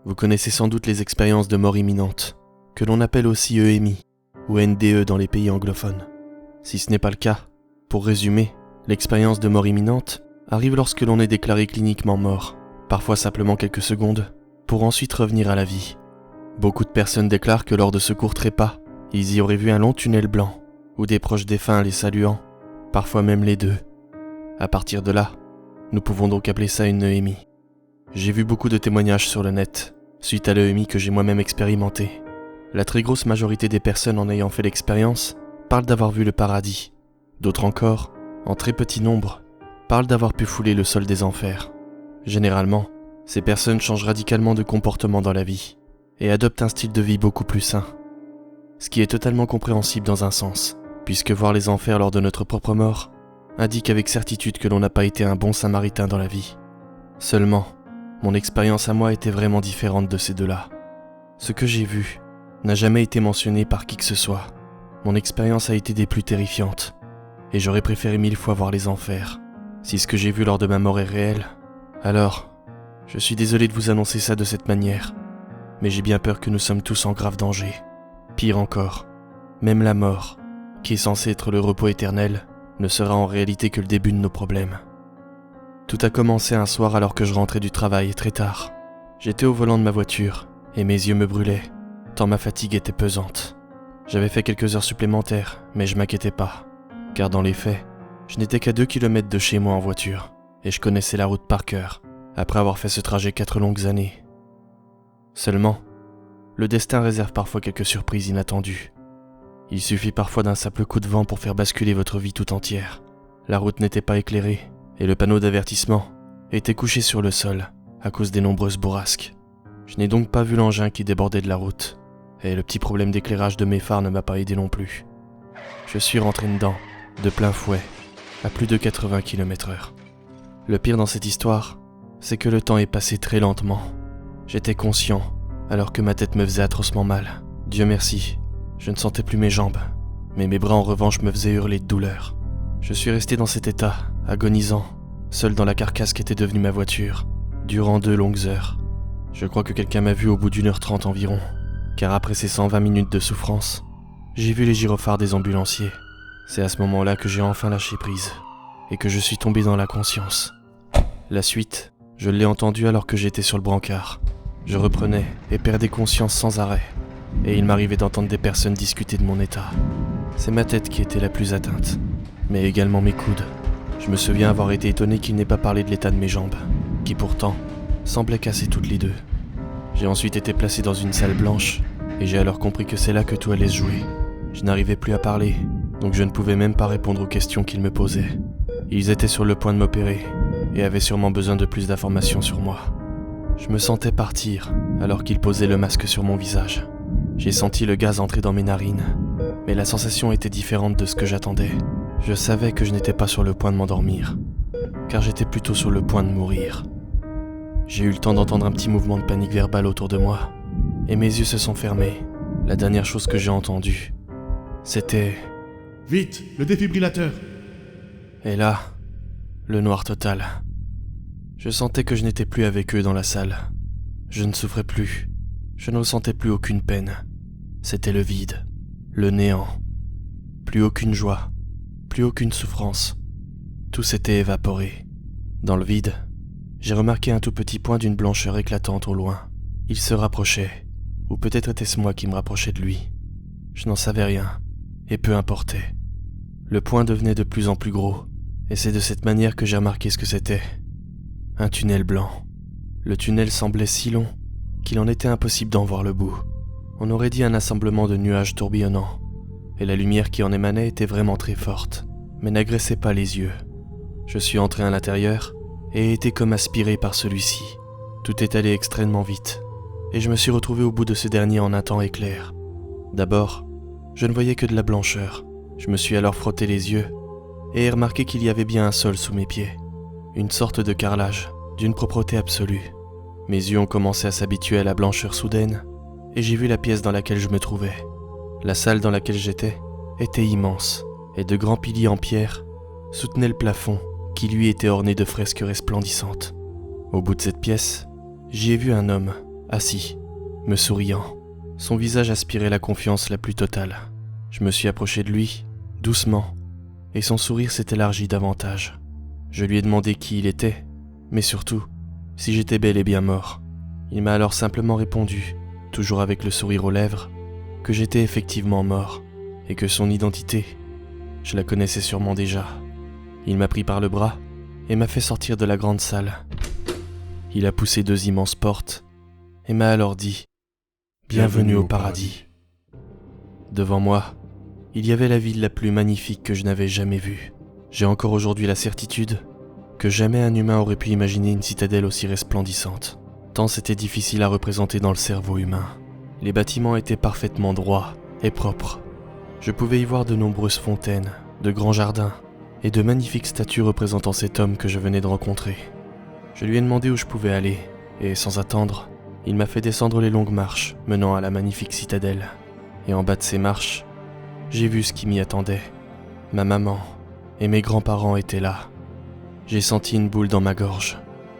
Vous connaissez sans doute les expériences de mort imminente, que l'on appelle aussi EMI, ou NDE dans les pays anglophones. Si ce n'est pas le cas, pour résumer, l'expérience de mort imminente arrive lorsque l'on est déclaré cliniquement mort, parfois simplement quelques secondes, pour ensuite revenir à la vie. Beaucoup de personnes déclarent que lors de ce court trépas, ils y auraient vu un long tunnel blanc, ou des proches défunts les saluant, parfois même les deux. À partir de là, nous pouvons donc appeler ça une EMI. J'ai vu beaucoup de témoignages sur le net, suite à l'EMI que j'ai moi-même expérimenté. La très grosse majorité des personnes en ayant fait l'expérience parlent d'avoir vu le paradis. D'autres encore, en très petit nombre, parlent d'avoir pu fouler le sol des enfers. Généralement, ces personnes changent radicalement de comportement dans la vie et adoptent un style de vie beaucoup plus sain. Ce qui est totalement compréhensible dans un sens, puisque voir les enfers lors de notre propre mort indique avec certitude que l'on n'a pas été un bon samaritain dans la vie. Seulement, mon expérience à moi était vraiment différente de ces deux-là. Ce que j'ai vu n'a jamais été mentionné par qui que ce soit. Mon expérience a été des plus terrifiantes, et j'aurais préféré 1000 fois voir les enfers. Si ce que j'ai vu lors de ma mort est réel, alors, je suis désolé de vous annoncer ça de cette manière, mais j'ai bien peur que nous sommes tous en grave danger. Pire encore, même la mort, qui est censée être le repos éternel, ne sera en réalité que le début de nos problèmes. Tout a commencé un soir alors que je rentrais du travail très tard. J'étais au volant de ma voiture et mes yeux me brûlaient, tant ma fatigue était pesante. J'avais fait quelques heures supplémentaires, mais je m'inquiétais pas, car dans les faits, je n'étais qu'à 2 km de chez moi en voiture, et je connaissais la route par cœur, après avoir fait ce trajet 4 longues années. Seulement, le destin réserve parfois quelques surprises inattendues. Il suffit parfois d'un simple coup de vent pour faire basculer votre vie tout entière. La route n'était pas éclairée, et le panneau d'avertissement était couché sur le sol à cause des nombreuses bourrasques. Je n'ai donc pas vu l'engin qui débordait de la route, et le petit problème d'éclairage de mes phares ne m'a pas aidé non plus. Je suis rentré dedans, de plein fouet, à plus de 80 km/h. Le pire dans cette histoire, c'est que le temps est passé très lentement. J'étais conscient, alors que ma tête me faisait atrocement mal. Dieu merci, je ne sentais plus mes jambes, mais mes bras en revanche me faisaient hurler de douleur. Je suis resté dans cet état, agonisant, seul dans la carcasse qui était devenue ma voiture, durant 2 longues heures. Je crois que quelqu'un m'a vu au bout d'1h30 environ, car après ces 120 minutes de souffrance, j'ai vu les gyrophares des ambulanciers. C'est à ce moment-là que j'ai enfin lâché prise, et que je suis tombé dans la conscience. La suite, je l'ai entendue alors que j'étais sur le brancard. Je reprenais et perdais conscience sans arrêt, et il m'arrivait d'entendre des personnes discuter de mon état. C'est ma tête qui était la plus atteinte, mais également mes coudes. Je me souviens avoir été étonné qu'il n'ait pas parlé de l'état de mes jambes, qui pourtant semblaient cassées toutes les deux. J'ai ensuite été placé dans une salle blanche, et j'ai alors compris que c'est là que tout allait se jouer. Je n'arrivais plus à parler, donc je ne pouvais même pas répondre aux questions qu'ils me posaient. Ils étaient sur le point de m'opérer, et avaient sûrement besoin de plus d'informations sur moi. Je me sentais partir, alors qu'ils posaient le masque sur mon visage. J'ai senti le gaz entrer dans mes narines, mais la sensation était différente de ce que j'attendais. Je savais que je n'étais pas sur le point de m'endormir, car j'étais plutôt sur le point de mourir. J'ai eu le temps d'entendre un petit mouvement de panique verbale autour de moi, et mes yeux se sont fermés. La dernière chose que j'ai entendue, c'était « Vite, le défibrillateur !» Et là, le noir total. Je sentais que je n'étais plus avec eux dans la salle. Je ne souffrais plus. Je ne ressentais plus aucune peine. C'était le vide, le néant. Plus aucune joie, plus aucune souffrance. Tout s'était évaporé. Dans le vide, j'ai remarqué un tout petit point d'une blancheur éclatante au loin. Il se rapprochait, ou peut-être était-ce moi qui me rapprochais de lui. Je n'en savais rien, et peu importait. Le point devenait de plus en plus gros, et c'est de cette manière que j'ai remarqué ce que c'était. Un tunnel blanc. Le tunnel semblait si long qu'il en était impossible d'en voir le bout. On aurait dit un assemblement de nuages tourbillonnants, et la lumière qui en émanait était vraiment très forte, mais n'agressait pas les yeux. Je suis entré à l'intérieur et ai été comme aspiré par celui-ci. Tout est allé extrêmement vite, et je me suis retrouvé au bout de ce dernier en un temps éclair. D'abord, je ne voyais que de la blancheur. Je me suis alors frotté les yeux et ai remarqué qu'il y avait bien un sol sous mes pieds. Une sorte de carrelage, d'une propreté absolue. Mes yeux ont commencé à s'habituer à la blancheur soudaine, et j'ai vu la pièce dans laquelle je me trouvais. La salle dans laquelle j'étais était immense, et de grands piliers en pierre soutenaient le plafond, qui lui était orné de fresques resplendissantes. Au bout de cette pièce, j'y ai vu un homme, assis, me souriant. Son visage aspirait la confiance la plus totale. Je me suis approché de lui, doucement, et son sourire s'est élargi davantage. Je lui ai demandé qui il était, mais surtout, si j'étais bel et bien mort. Il m'a alors simplement répondu, toujours avec le sourire aux lèvres, que j'étais effectivement mort, et que son identité, je la connaissais sûrement déjà. Il m'a pris par le bras et m'a fait sortir de la grande salle. Il a poussé 2 immenses portes et m'a alors dit « Bienvenue au paradis ». Devant moi, il y avait la ville la plus magnifique que je n'avais jamais vue. J'ai encore aujourd'hui la certitude que jamais un humain aurait pu imaginer une citadelle aussi resplendissante, tant c'était difficile à représenter dans le cerveau humain. Les bâtiments étaient parfaitement droits et propres. Je pouvais y voir de nombreuses fontaines, de grands jardins et de magnifiques statues représentant cet homme que je venais de rencontrer. Je lui ai demandé où je pouvais aller, et sans attendre, il m'a fait descendre les longues marches menant à la magnifique citadelle. Et en bas de ces marches, j'ai vu ce qui m'y attendait. Ma maman et mes grands-parents étaient là. J'ai senti une boule dans ma gorge,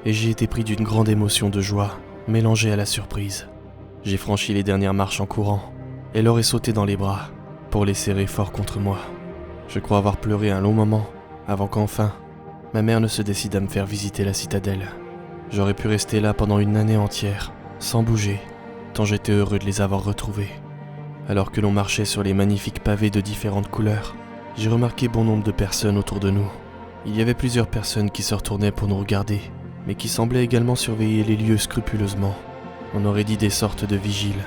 et j'ai été pris d'une grande émotion de joie, mélangée à la surprise. J'ai franchi les dernières marches en courant, et leur ai sauté dans les bras, pour les serrer fort contre moi. Je crois avoir pleuré un long moment, avant qu'enfin, ma mère ne se décide à me faire visiter la citadelle. J'aurais pu rester là pendant une année entière, sans bouger, tant j'étais heureux de les avoir retrouvés. Alors que l'on marchait sur les magnifiques pavés de différentes couleurs, j'ai remarqué bon nombre de personnes autour de nous. Il y avait plusieurs personnes qui se retournaient pour nous regarder, mais qui semblaient également surveiller les lieux scrupuleusement. On aurait dit des sortes de vigiles.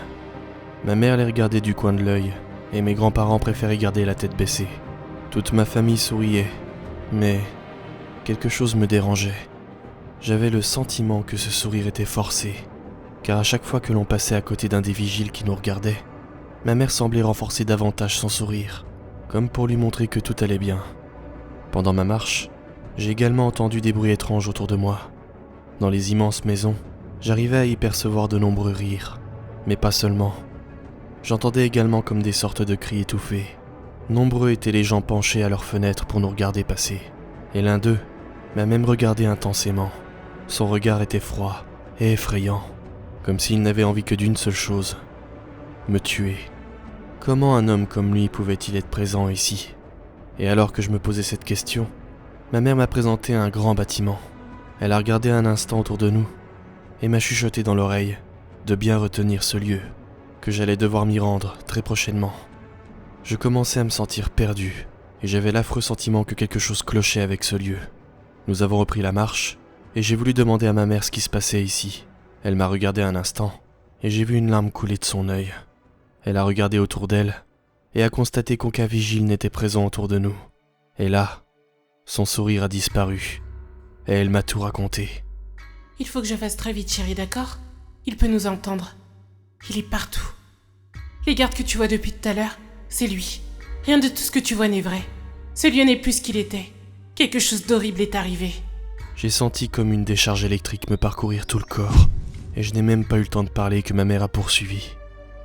Ma mère les regardait du coin de l'œil, et mes grands-parents préféraient garder la tête baissée. Toute ma famille souriait, mais quelque chose me dérangeait. J'avais le sentiment que ce sourire était forcé, car à chaque fois que l'on passait à côté d'un des vigiles qui nous regardait, ma mère semblait renforcer davantage son sourire, comme pour lui montrer que tout allait bien. Pendant ma marche, j'ai également entendu des bruits étranges autour de moi. Dans les immenses maisons, j'arrivais à y percevoir de nombreux rires, mais pas seulement. J'entendais également comme des sortes de cris étouffés. Nombreux étaient les gens penchés à leurs fenêtres pour nous regarder passer, et l'un d'eux m'a même regardé intensément. Son regard était froid et effrayant, comme s'il n'avait envie que d'une seule chose, me tuer. Comment un homme comme lui pouvait-il être présent ici? Et alors que je me posais cette question, ma mère m'a présenté un grand bâtiment. Elle a regardé un instant autour de nous et m'a chuchoté dans l'oreille de bien retenir ce lieu, que j'allais devoir m'y rendre très prochainement. Je commençais à me sentir perdu et j'avais l'affreux sentiment que quelque chose clochait avec ce lieu. Nous avons repris la marche et j'ai voulu demander à ma mère ce qui se passait ici. Elle m'a regardé un instant et j'ai vu une larme couler de son œil. Elle a regardé autour d'elle et a constaté qu'aucun vigile n'était présent autour de nous. Et là, son sourire a disparu et elle m'a tout raconté. Il faut que je fasse très vite, chérie, d'accord? Il peut nous entendre. Il est partout. Les gardes que tu vois depuis tout à l'heure, c'est lui. Rien de tout ce que tu vois n'est vrai. Ce lieu n'est plus ce qu'il était. Quelque chose d'horrible est arrivé. J'ai senti comme une décharge électrique me parcourir tout le corps, et je n'ai même pas eu le temps de parler que ma mère a poursuivi.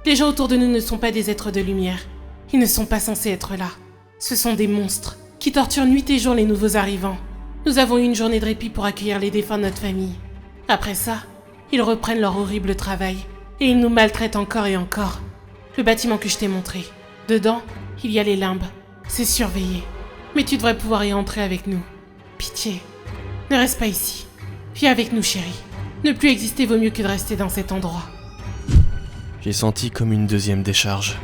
Les gens autour de nous ne sont pas des êtres de lumière. Ils ne sont pas censés être là. Ce sont des monstres qui torturent nuit et jour les nouveaux arrivants. Nous avons eu une journée de répit pour accueillir les défunts de notre famille. Après ça, ils reprennent leur horrible travail, et ils nous maltraitent encore et encore. Le bâtiment que je t'ai montré, dedans, il y a les limbes. C'est surveillé. Mais tu devrais pouvoir y entrer avec nous. Pitié, ne reste pas ici. Viens avec nous, chérie. Ne plus exister vaut mieux que de rester dans cet endroit. J'ai senti comme une deuxième décharge,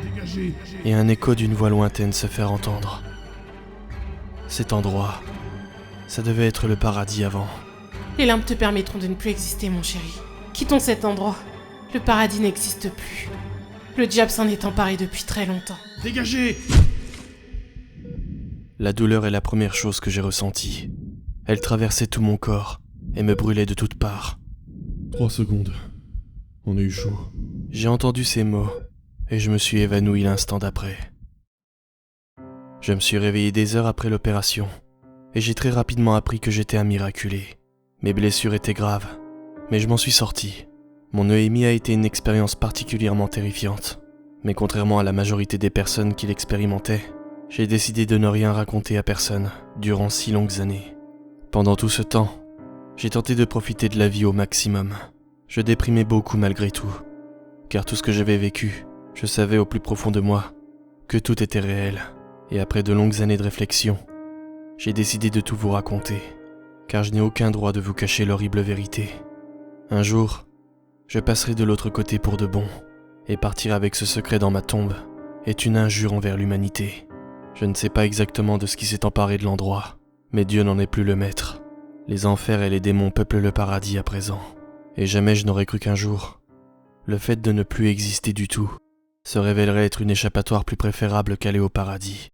et un écho d'une voix lointaine se faire entendre. Cet endroit, ça devait être le paradis avant. Les limbes te permettront de ne plus exister, mon chéri. Quittons cet endroit. Le paradis n'existe plus. Le diable s'en est emparé depuis très longtemps. Dégagez! La douleur est la première chose que j'ai ressentie. Elle traversait tout mon corps et me brûlait de toutes parts. 3 secondes. On a eu chaud. J'ai entendu ces mots et je me suis évanoui l'instant d'après. Je me suis réveillé des heures après l'opération et j'ai très rapidement appris que j'étais un miraculé. Mes blessures étaient graves, mais je m'en suis sorti. Mon EMI a été une expérience particulièrement terrifiante, mais contrairement à la majorité des personnes qui l'expérimentaient, j'ai décidé de ne rien raconter à personne durant si longues années. Pendant tout ce temps, j'ai tenté de profiter de la vie au maximum. Je déprimais beaucoup malgré tout, car tout ce que j'avais vécu, je savais au plus profond de moi que tout était réel, et après de longues années de réflexion, j'ai décidé de tout vous raconter, car je n'ai aucun droit de vous cacher l'horrible vérité. Un jour, je passerai de l'autre côté pour de bon, et partir avec ce secret dans ma tombe est une injure envers l'humanité. Je ne sais pas exactement de ce qui s'est emparé de l'endroit, mais Dieu n'en est plus le maître. Les enfers et les démons peuplent le paradis à présent, et jamais je n'aurais cru qu'un jour, le fait de ne plus exister du tout se révélerait être une échappatoire plus préférable qu'aller au paradis.